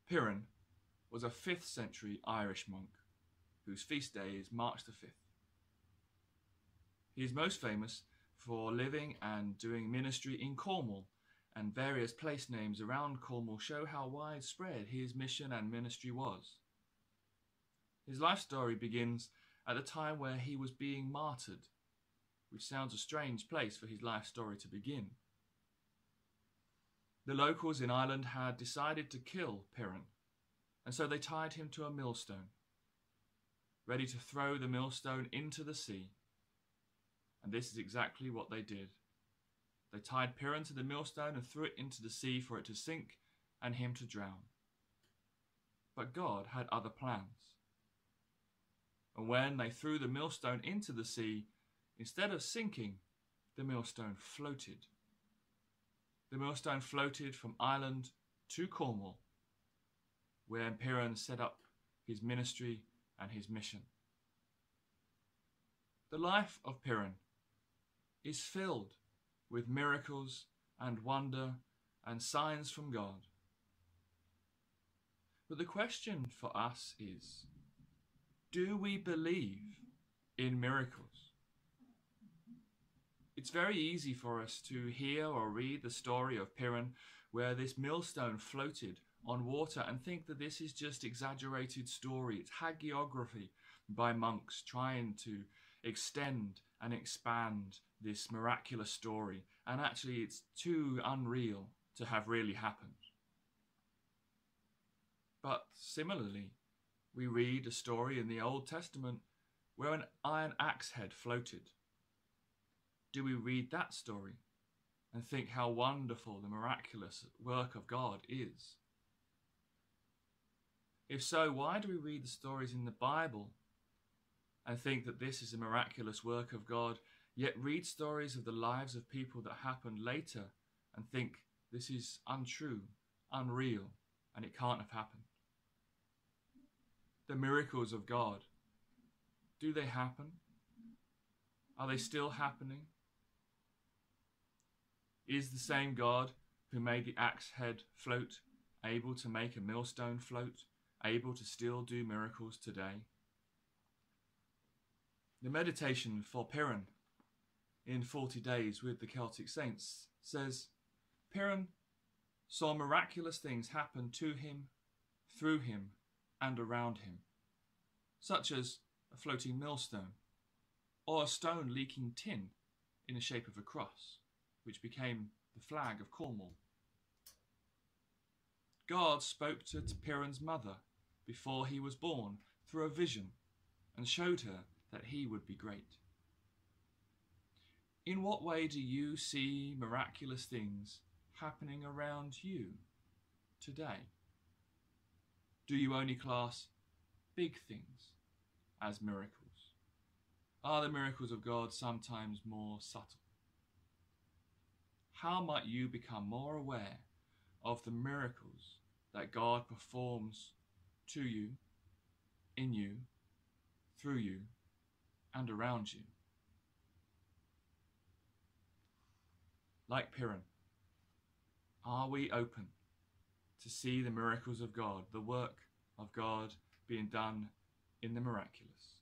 Piran was a 5th century Irish monk whose feast day is March the 5th. He is most famous for living and doing ministry in Cornwall, and various place names around Cornwall show how widespread his mission and ministry was. His life story begins at the time where he was being martyred, which sounds a strange place for his life story to begin. The locals in Ireland had decided to kill Piran, and so they tied him to a millstone, ready to throw the millstone into the sea. And this is exactly what they did. They tied Piran to the millstone and threw it into the sea for it to sink and him to drown. But God had other plans. And when they threw the millstone into the sea, instead of sinking, the millstone floated. The millstone floated from Ireland to Cornwall, where Piran set up his ministry and his mission. The life of Piran is filled with miracles and wonder and signs from God. But the question for us is, do we believe in miracles? It's very easy for us to hear or read the story of Piran, where this millstone floated on water, and think that this is just exaggerated story. It's hagiography by monks trying to extend and expand this miraculous story, and actually it's too unreal to have really happened. But similarly, we read a story in the Old Testament where an iron axe head floated. Do we read that story and think how wonderful the miraculous work of God is? If so, why do we read the stories in the Bible and think that this is a miraculous work of God, yet read stories of the lives of people that happened later and think this is untrue, unreal, and it can't have happened? The miracles of God, do they happen? Are they still happening? Is the same God who made the axe head float able to make a millstone float, able to still do miracles today? The meditation for Piran in 40 Days with the Celtic Saints says, Piran saw miraculous things happen to him, through him, and around him, such as a floating millstone, or a stone leaking tin in the shape of a cross, which became the flag of Cornwall. God spoke to Piran's mother before he was born through a vision and showed her that he would be great. In what way do you see miraculous things happening around you today? Do you only class big things as miracles? Are the miracles of God sometimes more subtle? How might you become more aware of the miracles that God performs to you, in you, through you, and around you? Like Piran, are we open to see the miracles of God, the work of God being done in the miraculous?